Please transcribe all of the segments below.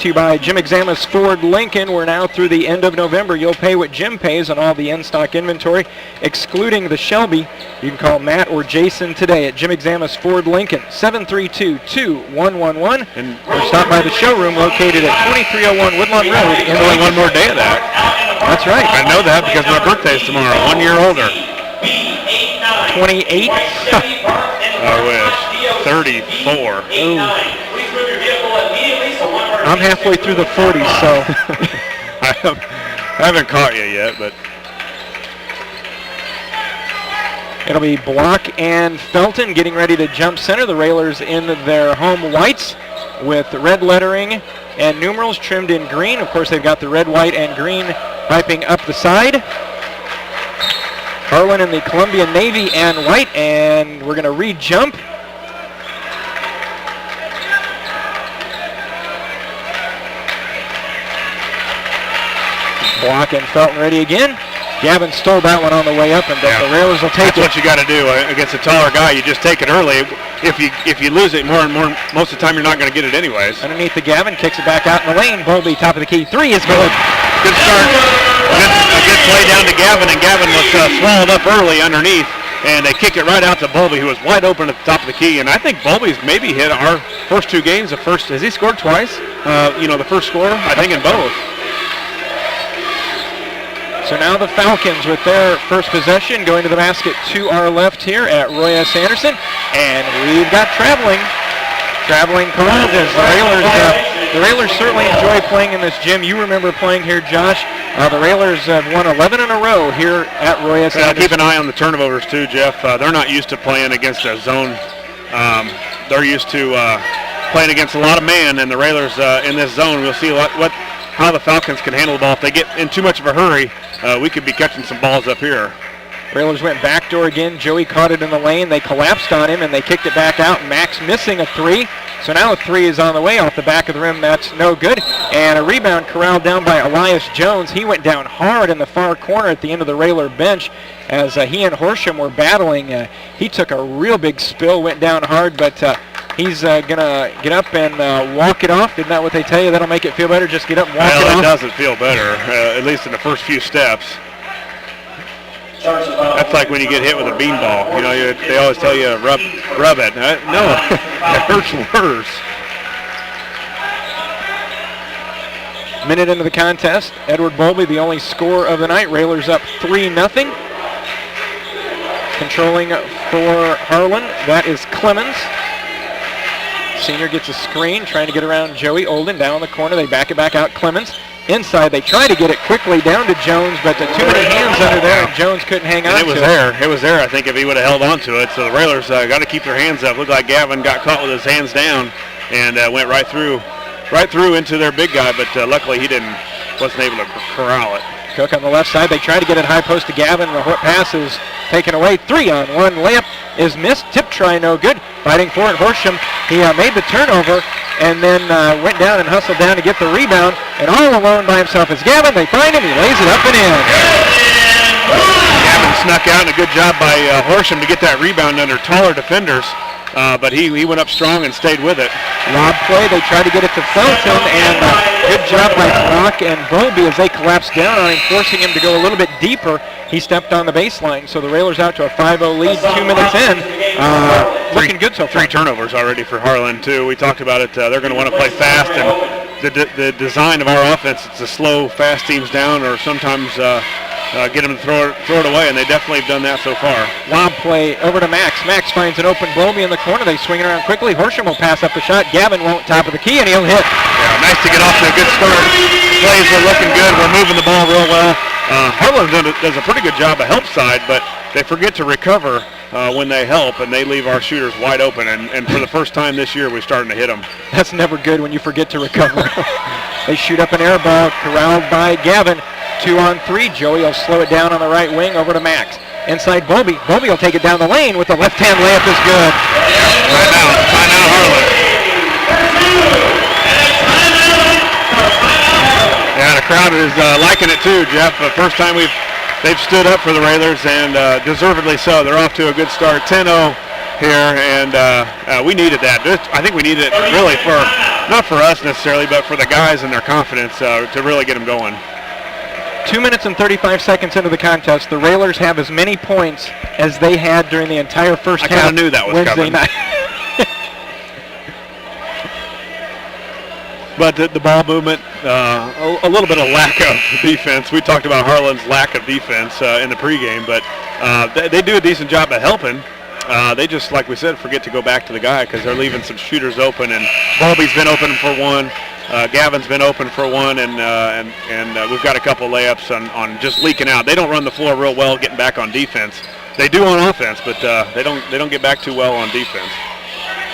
to you by Jim Examus Ford Lincoln. We're now through the end of November. You'll pay what Jim pays on all the in-stock inventory, excluding the Shelby. You can call Matt or Jason today at Jim Examus Ford Lincoln, 732-2111. Or stop by the showroom located at 2301 Woodlawn Road. Only one more day of that. That's right. I know that because my birthday's tomorrow, 1 year older. 28. I wish. 34. Ooh. I'm halfway through the 40s, so. I haven't caught you yet, but. It'll be Block and Felton getting ready to jump center. The Railers in their home whites with red lettering and numerals trimmed in green. Of course, they've got the red, white, and green piping up the side. Harlan in the Columbia navy and white, and we're going to re-jump. Block and Felton ready again. Gavin stole that one on the way up, and the Railers will take it. That's what you got to do against a taller guy. You just take it early. If you lose it more and more, most of the time you're not going to get it anyways. Underneath the Gavin, kicks it back out in the lane. Bowlby, top of the key. 3 is good. Good start. A good play down to Gavin, and Gavin was swallowed up early underneath, and they kicked it right out to Bowlby, who was wide open at the top of the key. And I think Bowlby's maybe hit our first 2 games. Has he scored twice? The first score, I think, in both. So now the Falcons with their first possession going to the basket to our left here at Roy S. Anderson. And we've got traveling calls as the Railers certainly enjoy playing in this gym. You remember playing here, Josh. The Railers have won 11 in a row here at Roy S. Anderson. Keep an eye on the turnovers too, Jeff. They're not used to playing against a zone. They're used to playing against a lot of man, and the Railers in this zone, we'll see how the Falcons can handle the ball. If they get in too much of a hurry, we could be catching some balls up here. Railers went backdoor again. Joey caught it in the lane. They collapsed on him, and they kicked it back out. Max missing a 3. So now a 3 is on the way off the back of the rim. That's no good. And a rebound corralled down by Elias Jones. He went down hard in the far corner at the end of the Railer bench as he and Horsham were battling. He took a real big spill, went down hard, but he's going to get up and walk it off. Isn't that what they tell you? That'll make it feel better? Just get up and walk it off? It doesn't feel better, at least in the first few steps. That's like when you get hit with a beanball. They always tell you rub it. No, it hurts worse. Minute into the contest, Edward Bowlby, the only scorer of the night. Railers up 3-0. Controlling for Harlan, that is Clemens. Senior gets a screen, trying to get around Joey Olden down in the corner. They back it back out. Clemens inside. They try to get it quickly down to Jones, but too many hands under there, and Jones couldn't hang on to it. It was there, I think, if he would have held on to it. So the Railers got to keep their hands up. Looked like Gavin got caught with his hands down and went right through into their big guy, but luckily he wasn't able to corral it. Cook on the left side. They try to get it high post to Gavin. The pass is taken away. 3-on-1 layup is missed. Tip try no good. Fighting for it. Horsham, he made the turnover and then went down and hustled down to get the rebound. And all alone by himself is Gavin. They find him. He lays it up and in. Gavin snuck out, and a good job by Horsham to get that rebound under taller defenders. But he went up strong and stayed with it. Lob play. They tried to get it to Felton, and good job by Block and Bowlby as they collapsed down on him, forcing him to go a little bit deeper. He stepped on the baseline, so the Railers out to a 5-0 lead 2 minutes in. Looking good so far. 3 turnovers already for Harlan, too. We talked about it. They're going to want to play fast, and the design of our offense, it's to slow fast teams down or sometimes get them to throw it away, and they definitely have done that so far. Lob play over to Max. Max finds an open Bowlby in the corner. They swing it around quickly. Horsham will pass up the shot. Gavin won't, top of the key, and he'll hit. Yeah, nice to get off to a good start. Plays are looking good. We're moving the ball real well. Harlan does a pretty good job of help side, but they forget to recover when they help, and they leave our shooters wide open. And for the first time this year, we're starting to hit them. That's never good when you forget to recover. They shoot up an air ball, corralled by Gavin. 2-on-3. Joey will slow it down on the right wing over to Max. Inside Bowlby. Bowlby will take it down the lane with the left-hand layup is good. Time out, Harlan. Yeah, the crowd is liking it too, Jeff. The first time they've stood up for the Railers, and deservedly so. They're off to a good start. 10-0 here, and we needed that. I think we needed it really not for us necessarily, but for the guys and their confidence to really get them going. 2 minutes and 35 seconds into the contest, the Railers have as many points as they had during the entire first half. I kind of knew that was Wednesday coming. Night. But the ball movement, a little bit of lack of defense. We talked about Harlan's lack of defense in the pregame, but they do a decent job at helping. They just, like we said, forget to go back to the guy because they're leaving some shooters open, and Bobby's been open for one. Gavin's been open for one, and we've got a couple layups on just leaking out. They don't run the floor real well getting back on defense. They do on offense, but they don't get back too well on defense.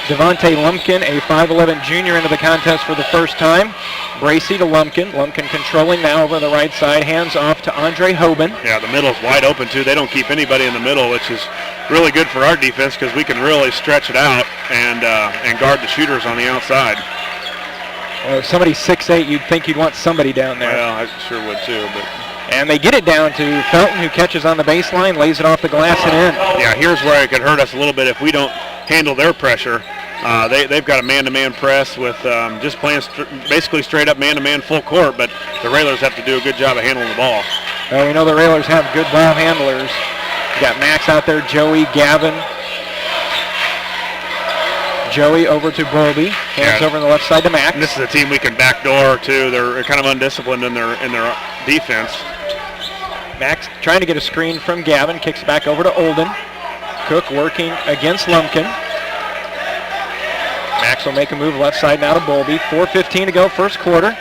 Devontae Lumpkin, a 5'11 junior, into the contest for the first time. Bracy to Lumpkin. Lumpkin controlling now over the right side. Hands off to Andre Hoban. Yeah, the middle's wide open, too. They don't keep anybody in the middle, which is really good for our defense because we can really stretch it out and guard the shooters on the outside. Well, if somebody's 6'8", you'd think you'd want somebody down there. Well, I sure would, too. But And they get it down to Felton, who catches on the baseline, lays it off the glass and in. Yeah, here's where it could hurt us a little bit if we don't handle their pressure. They've got a man-to-man press with just playing basically straight-up man-to-man full court, but the Railers have to do a good job of handling the ball. Well, we know the Railers have good ball handlers. You got Max out there, Joey, Gavin. Joey over to Bobby. Hands over on the left side to Max. And this is a team we can backdoor too. They're kind of undisciplined in their defense. Max trying to get a screen from Gavin. Kicks back over to Olden. Cook working against Lumpkin. Max will make a move left side now to Bowlby. 4:15 to go, first quarter.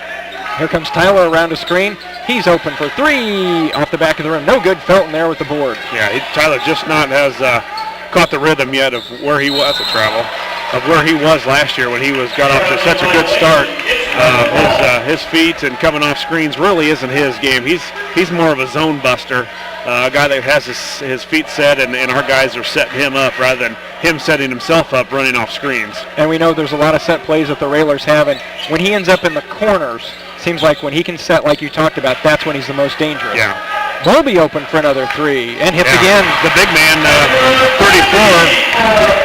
Here comes Tyler around the screen. He's open for three off the back of the rim. No good. Felton there with the board. Yeah, Tyler just not has caught the rhythm yet of where he was of where he was last year when he got off to such a good start. His feet and coming off screens really isn't his game. He's more of a zone buster, a guy that has his feet set, and our guys are setting him up rather than him setting himself up running off screens. And we know there's a lot of set plays that the Railers have, and when he ends up in the corners, seems like when he can set like you talked about, that's when he's the most dangerous. Yeah. Bowlby open for another three, and hits again. The big man, 34.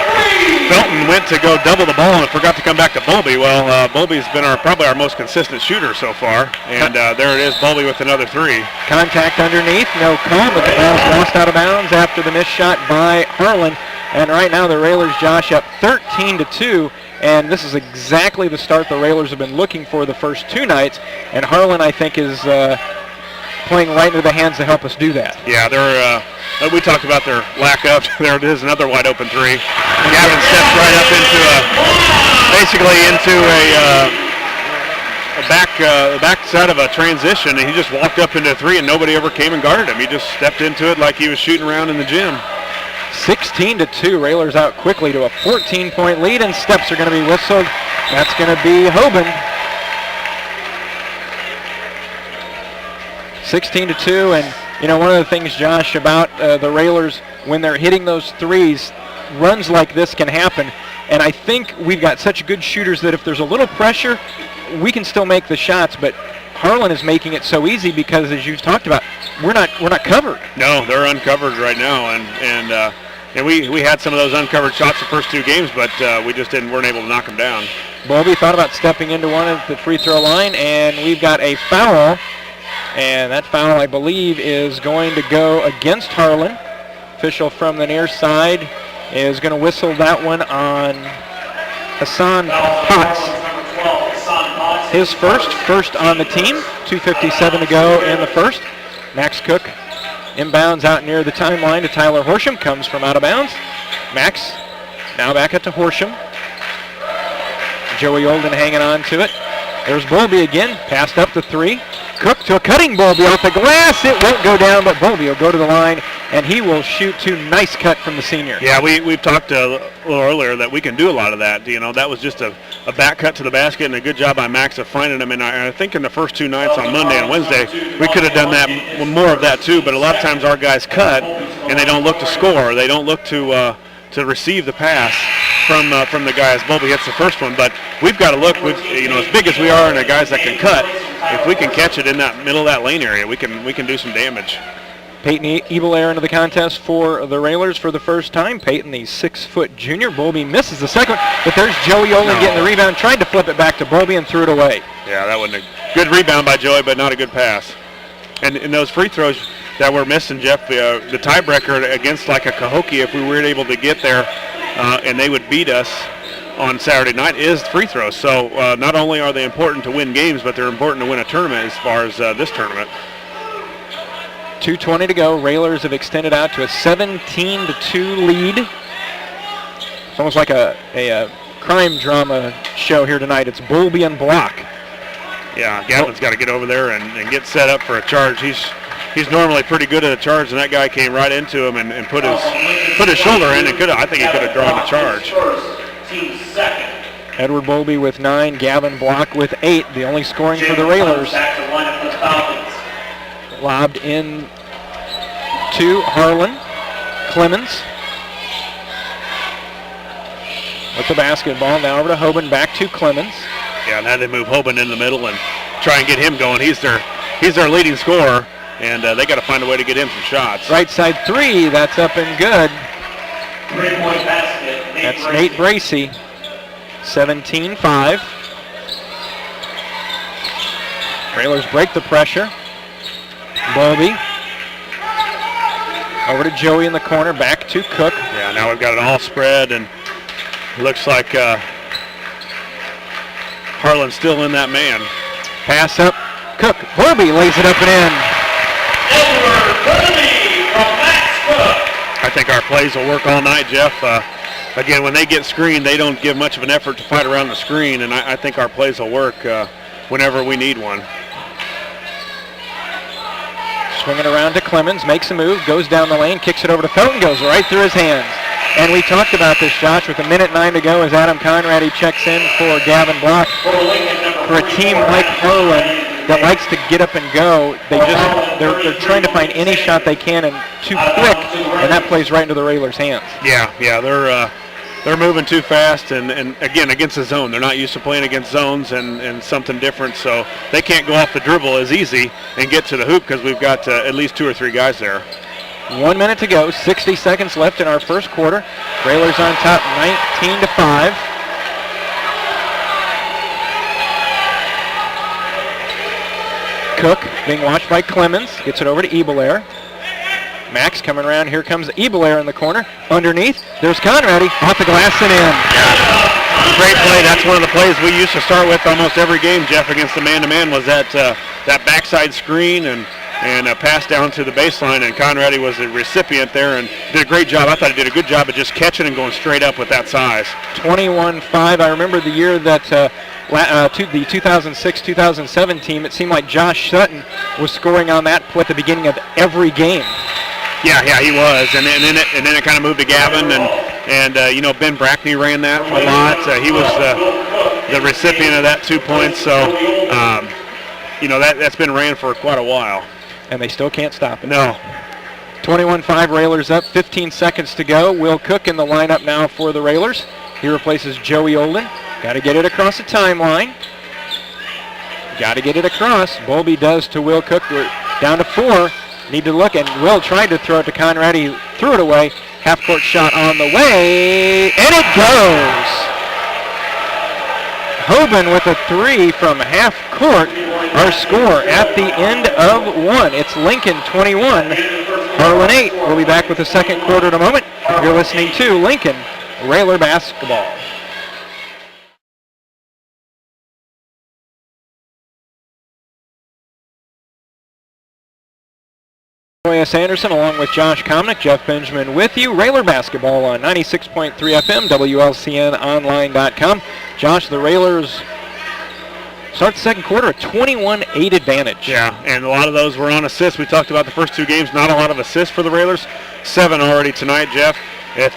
Felton went to go double the ball and forgot to come back to Bowlby. Well, Bowlby's been probably our most consistent shooter so far, and there it is, Bowlby with another three. Contact underneath, no call, but the ball's lost out of bounds after the missed shot by Harlan. And right now the Railers, Josh, up 13-2, and this is exactly the start the Railers have been looking for the first two nights, and Harlan, I think, is playing right into the hands to help us do that. Yeah, we talked about their lack of. There it is, another wide open three. Gavin steps right up into a back side of a transition, and he just walked up into a three, and nobody ever came and guarded him. He just stepped into it like he was shooting around in the gym. 16-2, Railers out quickly to a 14-point lead, and steps are going to be whistled. That's going to be Hoban. 16-2, and you know, one of the things, Josh, about the Railers, when they're hitting those threes, runs like this can happen, and I think we've got such good shooters that if there's a little pressure, we can still make the shots, but Harlan is making it so easy because, as you've talked about, we're not covered. No, they're uncovered right now, and we had some of those uncovered shots the first two games, but we just weren't able to knock them down. Bowlby thought about stepping into one at the free throw line, and we've got a foul. And that foul, I believe, is going to go against Harlan. Official from the near side is going to whistle that one on Hassan Potts. His first on the team. 2:57 to go in the first. Max Cook inbounds out near the timeline to Tyler Horsham. Comes from out of bounds. Max now back up to Horsham. Joey Olden hanging on to it. There's Bowlby again. Passed up the three. Cook to a cutting Bowlby off the glass. It won't go down, but Bowlby will go to the line, and he will shoot two. Nice cut from the senior. Yeah, we've talked a little earlier that we can do a lot of that. You know, that was just a back cut to the basket, and a good job by Max of finding him. And I think in the first two nights on Monday and Wednesday, we could have done that, more of that too. But a lot of times our guys cut, and they don't look to score. They don't look to receive the pass from the guys. Bowlby hits the first one, but we've got to look. As big as we are, and the guys that can cut, if we can catch it in that middle of that lane area, we can do some damage. Peyton Ebelair into the contest for the Railers for the first time. Peyton, the 6-foot junior. Bowlby misses the second, but there's Joey Olin getting the rebound. Tried to flip it back to Bowlby and threw it away. Yeah, that wasn't a good rebound by Joey, but not a good pass. And in those free throws that we're missing, Jeff, the tiebreaker against like a Cahokia, if we weren't able to get there and they would beat us on Saturday night, is free throws. So not only are they important to win games, but they're important to win a tournament as far as this tournament. 2:20 to go. Railers have extended out to a 17-2 lead. It's almost like a crime drama show here tonight. It's Bowlby and block. Yeah, Gavin's got to get over there and get set up for a charge. He's normally pretty good at a charge, and that guy came right into him and put his shoulder in, and I think he could have drawn the charge. Edward Bowlby with 9, Gavin Block with 8. The only scoring for the Railers. Lobbed in to Harlan. Clemens with the basketball. Now over to Hoban, back to Clemens. Yeah, now they move Hoban in the middle and try and get him going. He's their leading scorer, and they got to find a way to get him some shots. Right side 3, that's up and good. 3-point basket. That's Nate Bracey. 17-5. Railers break the pressure. Bowlby over to Joey in the corner, back to Cook. Yeah, now we've got an all spread, and it looks like Harlan's still in that man. Pass up, Cook. Bowlby lays it up and in. I think our plays will work all night, Jeff. Again, when they get screened, they don't give much of an effort to fight around the screen, and I think our plays will work whenever we need one. Swinging around to Clemens, makes a move, goes down the lane, kicks it over to Felton, goes right through his hands. And we talked about this, Josh, with 1:09 to go as Adam Conrady checks in for Gavin Block. For a team like Harlan that likes to get up and go, they're trying to find any shot they can and too quick, and that plays right into the Railers' hands. Yeah, they're moving too fast, and again, against the zone. They're not used to playing against zones and something different, so they can't go off the dribble as easy and get to the hoop because we've got at least 2 or 3 guys there. 1 minute to go, 60 seconds left in our first quarter. Railers on top 19-5. Cook being watched by Clemens, gets it over to Ebelair. Max coming around, here comes Ebelair in the corner. Underneath, there's Conrady, off the glass and in. Yeah. Great play. That's one of the plays we used to start with almost every game, Jeff, against the man-to-man, was that backside screen and a pass down to the baseline, and Conrady was the recipient there and did a great job. I thought he did a good job of just catching and going straight up with that size. 21-5. I remember the year that the 2006-2007 team, it seemed like Josh Sutton was scoring on that play at the beginning of every game. Yeah, he was, and then it kind of moved to Gavin, and Ben Brackney ran that a lot. He was the recipient of that 2 points, so that's been ran for quite a while. And they still can't stop it. No. 21-5, Railers up, 15 seconds to go. Will Cook in the lineup now for the Railers. He replaces Joey Olin. Got to get it across the timeline. Got to get it across. Bowlby does to Will Cook. We're down to 4. Need to look, and Will tried to throw it to Conrady. Threw it away. Half-court shot on the way, and it goes. Hoban with a 3 from half court. Our score at the end of 1. It's Lincoln 21, Harlan 8. We'll be back with the second quarter in a moment. You're listening to Lincoln Railer Basketball. S. Anderson along with Josh Komnick, Jeff Benjamin with you. Railer Basketball on 96.3 FM, WLCNonline.com. Josh, the Railers start the second quarter, a 21-8 advantage. Yeah, and a lot of those were on assists. We talked about the first 2 games, not a lot of assists for the Railers. 7 already tonight, Jeff.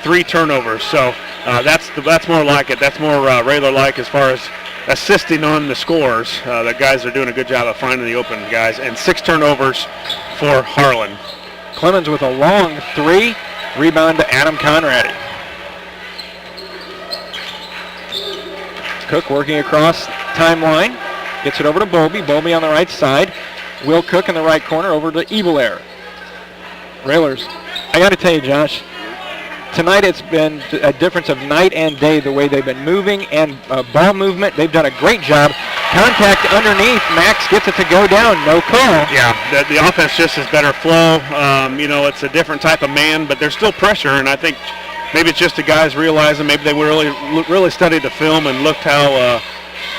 3 turnovers, so that's more like it. That's more Railer-like as far as assisting on the scores. The guys are doing a good job of finding the open guys, and 6 turnovers for Harlan. Clemens with a long 3, rebound to Adam Conrady. Cook working across timeline, gets it over to Bowlby. Bowlby on the right side. Will Cook in the right corner over to Ebelair. Railers, I got to tell you, Josh, tonight it's been a difference of night and day the way they've been moving and ball movement. They've done a great job. Contact underneath. Max gets it to go down. No call. Yeah, the offense just is better flow. It's a different type of man, but there's still pressure, and I think maybe it's just the guys realizing maybe they really studied the film and looked how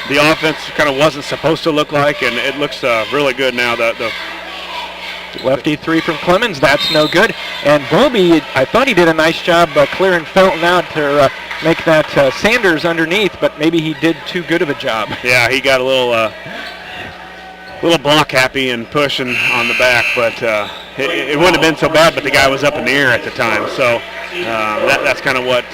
the offense kind of wasn't supposed to look like, and it looks really good now. The lefty three from Clemens, that's no good. And Bobby, I thought he did a nice job clearing Felton out to make that Sanders underneath, but maybe he did too good of a job. Yeah, he got a little block happy and pushing on the back, but it wouldn't have been so bad, but the guy was up in the air at the time. So that's kind of what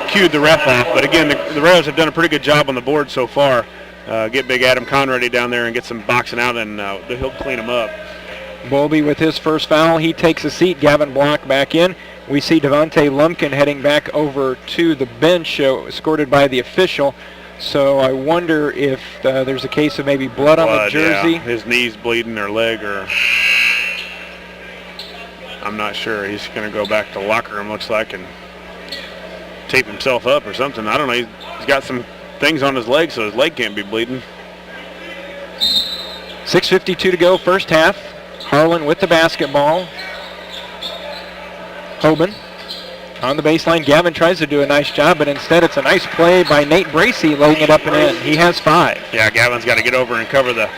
cued the ref off. But again, the Railers have done a pretty good job on the board so far. Get big Adam Conrady down there and get some boxing out, and he'll clean him up. Bowlby with his first foul. He takes a seat. Gavin Block back in. We see Devontae Lumpkin heading back over to the bench, escorted by the official. So I wonder if there's a case of maybe blood on the jersey. Yeah. His knee's bleeding or leg, or I'm not sure. He's going to go back to the locker room, looks like, and tape himself up or something. I don't know. He's got some things on his leg, so his leg can't be bleeding. 6:52 to go, first half. Harlan with the basketball. Hoban on the baseline. Gavin tries to do a nice job, but instead it's a nice play by Nate Bracey laying it up and in. He has 5. Yeah, Gavin's got to get over and cover that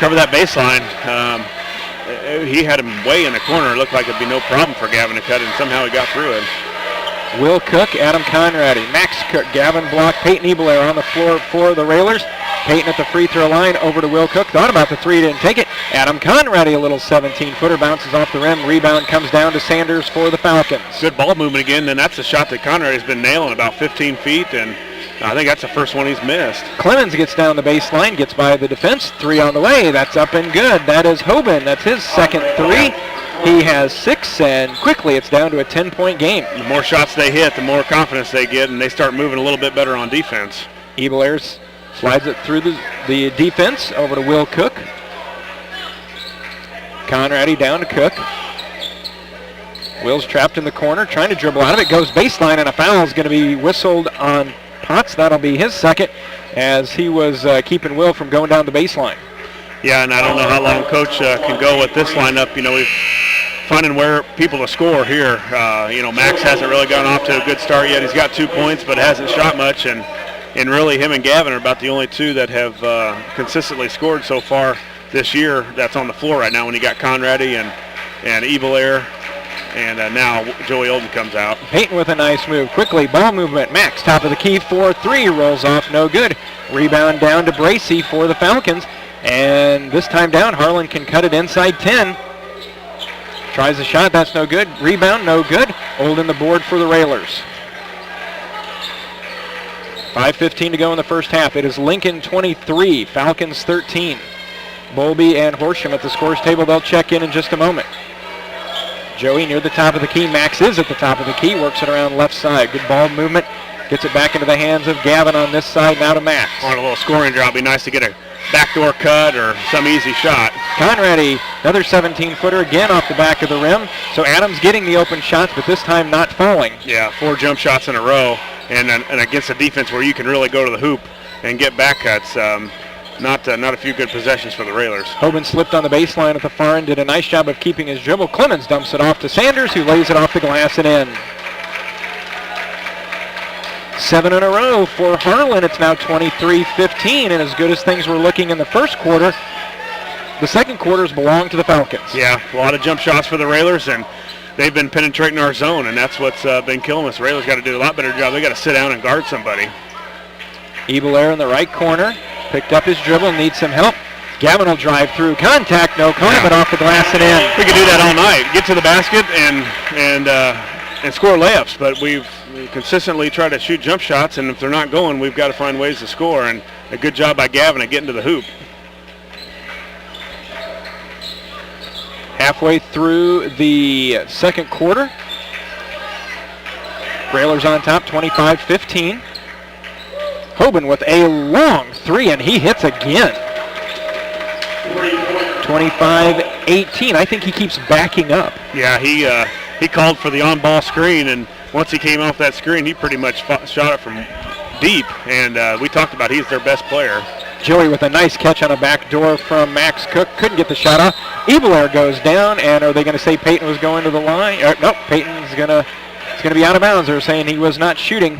baseline. He had him way in the corner. It looked like it'd be no problem for Gavin to cut it, and somehow he got through it. Will Cook, Adam Conrady, Max Cook, Gavin Block, Peyton Ebelair on the floor for the Railers. Peyton at the free throw line, over to Will Cook. Thought about the three, didn't take it. Adam Conrady, a little 17-footer, bounces off the rim. Rebound comes down to Sanders for the Falcons. Good ball movement again, and that's a shot that Conrady's been nailing about 15 feet, and I think that's the first one he's missed. Clemens gets down the baseline, gets by the defense. 3 on the way. That's up and good. That is Hoban. That's his second 3. He has 6, and quickly it's down to a 10-point game. The more shots they hit, the more confidence they get, and they start moving a little bit better on defense. Ebelair slides it through the defense over to Will Cook. Conrady down to Cook. Will's trapped in the corner, trying to dribble out of it. Goes baseline, and a foul is going to be whistled on Potts. That'll be his second, as he was keeping Will from going down the baseline. Yeah, and I don't know how long Coach can go with this lineup. We've finding where people to score here. Max hasn't really gotten off to a good start yet. He's got 2 points, but hasn't shot much, and really him and Gavin are about the only two that have consistently scored so far this year that's on the floor right now, when you got Conrady and Ebelair, and now Joey Olden comes out. Peyton with a nice move. Quickly, ball movement. Max, top of the key, 4-3, rolls off, no good. Rebound down to Bracey for the Falcons, and this time down, Harlan can cut it inside 10. Tries a shot, that's no good. Rebound, no good. Olden the board for the Railers. 5:15 to go in the first half. It is Lincoln 23, Falcons 13. Bowlby and Horsham at the scores table. They'll check in just a moment. Joey near the top of the key. Max is at the top of the key. Works it around left side. Good ball movement. Gets it back into the hands of Gavin on this side. Now to Max. On a little scoring drop. Be nice to get a backdoor cut or some easy shot. Conrady, another 17-footer again off the back of the rim. So Adams getting the open shots, but this time not falling. Yeah, 4 jump shots in a row. And against a defense where you can really go to the hoop and get back cuts. Not a few good possessions for the Railers. Hoban slipped on the baseline at the far end, did a nice job of keeping his dribble. Clemens dumps it off to Sanders, who lays it off the glass and in. 7 in a row for Harlan. It's now 23-15, and as good as things were looking in the first quarter, the second quarters belong to the Falcons. Yeah, a lot of jump shots for the Railers, and they've been penetrating our zone, and that's what's been killing us. The Railers got to do a lot better job. They got to sit down and guard somebody. Ebelair in the right corner, picked up his dribble, needs some help. Gavin will drive through. Contact, no call, but off the glass and in. We can do that all night. Get to the basket and score layups, but we consistently try to shoot jump shots, and if they're not going, we've got to find ways to score, and a good job by Gavin at getting to the hoop. Halfway through the second quarter. Railers on top, 25-15. Hoban with a long 3, and he hits again. 25-18. I think he keeps backing up. Yeah, he called for the on-ball screen, and once he came off that screen, he pretty much shot it from deep, and we talked about he's their best player. Joey with a nice catch on a back door from Max Cook. Couldn't get the shot off. Ebelair goes down, and are they going to say Peyton was going to the line? Nope, Peyton's going to be out of bounds. They're saying he was not shooting.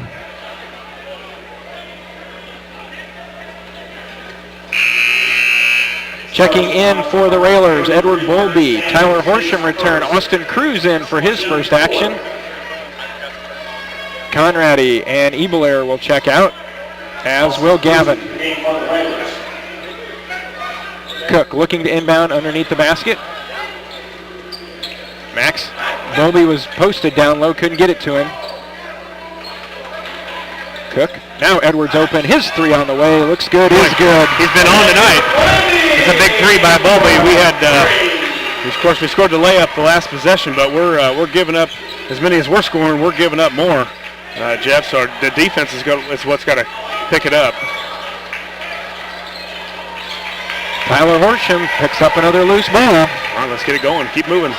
Checking in for the Railers, Edward Bowlby. Tyler Horsham return. Austin Cruz in for his first action. Conradi and Ebelair will check out, as will Gavin. Cook looking to inbound underneath the basket. Max Bowlby was posted down low, couldn't get it to him. Cook. Now Edwards open. His three on the way. Looks good. Is good. He's been on tonight. It's a big three by Bowlby. We had, of course, we scored the layup the last possession, but we're giving up as many as we're scoring. We're giving up more, Jeff. So the defense is what's got to pick it up. Tyler Horsham picks up another loose ball. All right, let's get it going. Keep moving.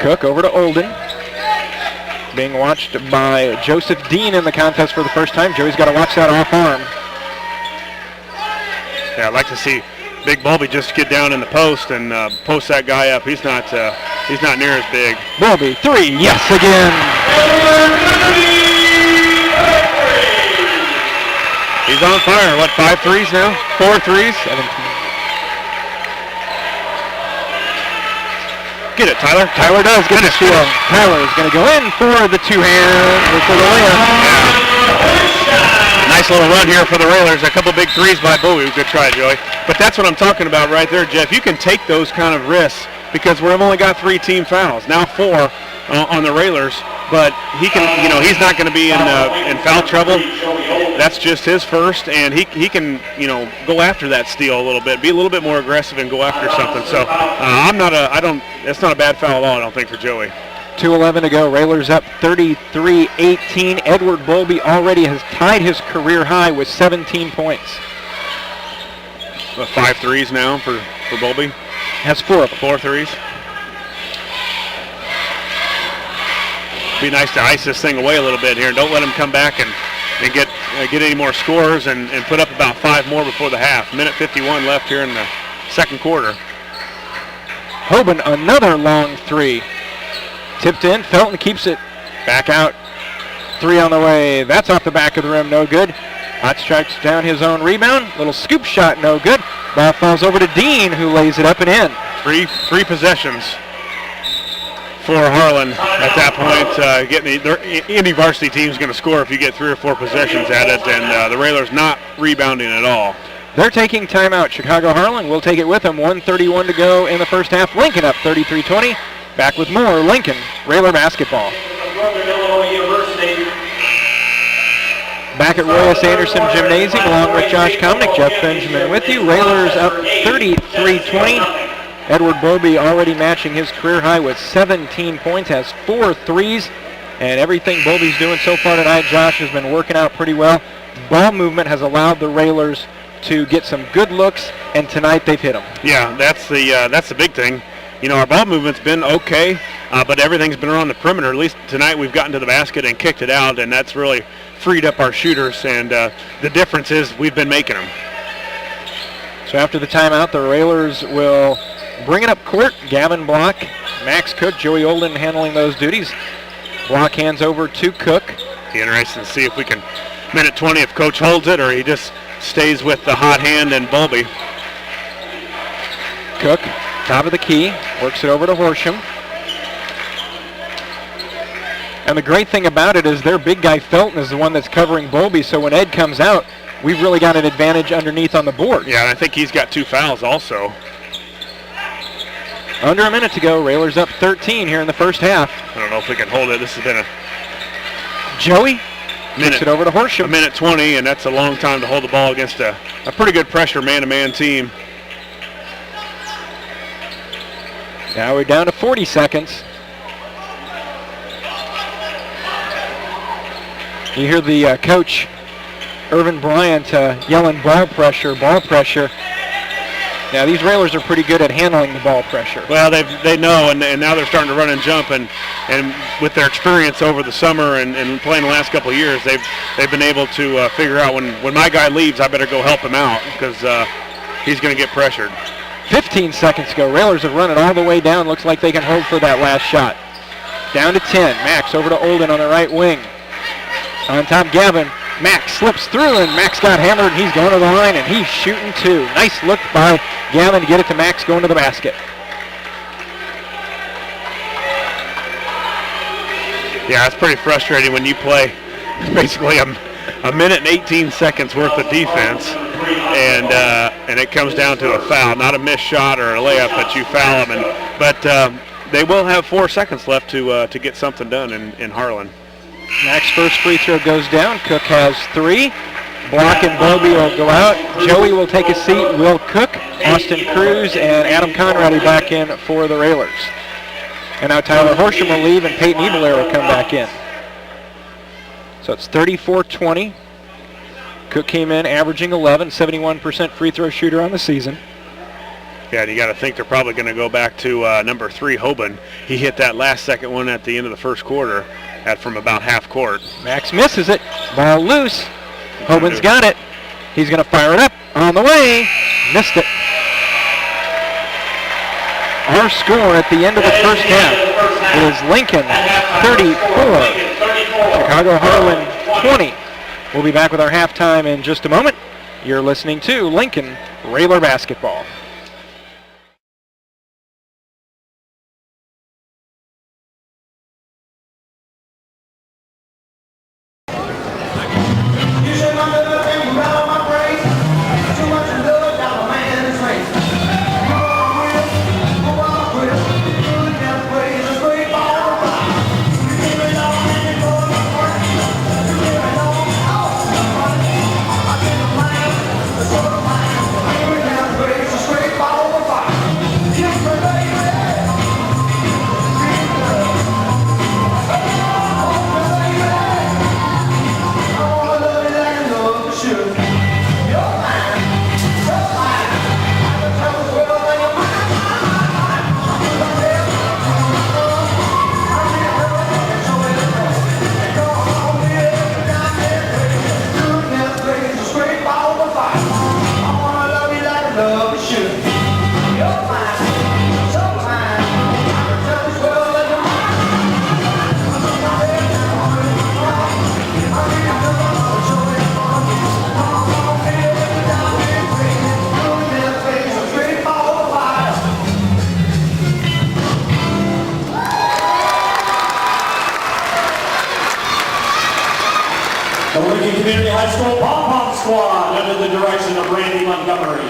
Cook over to Olden. Being watched by Joseph Dean in the contest for the first time. Joey's got to watch that off arm. Yeah, I'd like to see Big Bowlby just get down in the post and post that guy up. He's not near as big. Bowlby, three, yes again. He's on fire. What, 5 threes now? 4 threes? 17. Get it, Tyler. Tyler does get the steal. Tyler's going to go in for the two-hand for the layup. Yeah. Nice little run here for the Railers. A couple big threes by Bowie. Good try, Joey. But that's what I'm talking about right there, Jeff. You can take those kind of risks because we've only got 3 team fouls. Now 4 on the Railers. But he can, he's not going to be in foul trouble. That's just his first, and he can, go after that steal a little bit, be a little bit more aggressive and go after something. So it's not a bad foul at all, I don't think, for Joey. 2:11 to go. Railers up 33-18. Edward Bowlby already has tied his career high with 17 points. 5 threes now for Bowlby. Has 4 of them. 4 threes. Be nice to ice this thing away a little bit here. Don't let him come back and get any more scores and put up about 5 more before the half. Minute 51 left here in the second quarter. Hoban, another long three. Tipped in. Felton keeps it back out. 3 on the way. That's off the back of the rim. No good. Hot strikes down his own rebound. Little scoop shot. No good. Ball falls over to Dean, who lays it up and in. Three possessions for Harlan at that point. Any varsity team is going to score if you get 3 or 4 possessions at it, and the Railers not rebounding at all. They're taking timeout. Chicago Harlan will take it with them. 1:31 to go in the first half. Lincoln up 33-20. Back with more Lincoln Railer basketball. Back at Roy S. Anderson Gymnasium along with Josh Komnick. Jeff Benjamin with you. Railers up 33-20. Edward Bowlby already matching his career high with 17 points, has 4 threes, and everything Bowlby's doing so far tonight, Josh, has been working out pretty well. Ball movement has allowed the Railers to get some good looks, and tonight they've hit them. Yeah, that's the big thing. Our ball movement's been okay, but everything's been around the perimeter. At least tonight we've gotten to the basket and kicked it out, and that's really freed up our shooters, and the difference is we've been making them. So after the timeout, the Railers will bring it up court. Gavin Block, Max Cook, Joey Olden handling those duties. Block hands over to Cook. Be interesting to see if we can, minute 20, if Coach holds it or he just stays with the hot hand and Bowlby. Cook, top of the key, works it over to Horsham. And the great thing about it is their big guy Felton is the one that's covering Bowlby, so when Ed comes out, we've really got an advantage underneath on the board. Yeah, and I think he's got 2 fouls also. Under a minute to go. Railers up 13 here in the first half. I don't know if we can hold it. This has been a Joey kicks it over to Horsham. A minute 20, and that's a long time to hold the ball against a pretty good pressure man-to-man team. Now we're down to 40 seconds. You hear the coach Irvin Bryant yelling ball pressure, ball pressure. Now these Railers are pretty good at handling the ball pressure. Well, they know, and now they're starting to run and jump, and with their experience over the summer and playing the last couple of years, they've been able to figure out when my guy leaves, I better go help him out because he's going to get pressured. 15 seconds ago, Railers have run it all the way down. Looks like they can hold for that last shot. Down to 10. Max over to Olden on the right wing. On top, Gavin. Max slips through, and Max got hammered, and he's going to the line, and he's shooting two. Nice look by Gavin to get it to Max going to the basket. Yeah, it's pretty frustrating when you play basically a minute and 18 seconds worth of defense, and it comes down to a foul, not a missed shot or a layup, but you foul them. But they will have 4 seconds left to get something done in Harlan. Max first free throw goes down. Cook has 3. Block and Bobby will go out. Joey will take a seat. Will Cook, Austin Cruz, and Adam Conradi back in for the Railers. And now Tyler Horsham will leave, and Peyton Ebelair will come back in. So it's 34-20. Cook came in averaging 11, 71% free throw shooter on the season. Yeah, and you got to think they're probably going to go back to number 3, Hoban. He hit that last second one at the end of the first quarter from about half court. Max misses it. Ball loose. Hoban's got it. He's going to fire it up. On the way. Missed it. Our score at the end of the first half is Lincoln 34, Chicago Harlan 20. We'll be back with our halftime in just a moment. You're listening to Lincoln Railer Basketball. The Lincoln Community High School pom-pom squad under the direction of Randy Montgomery.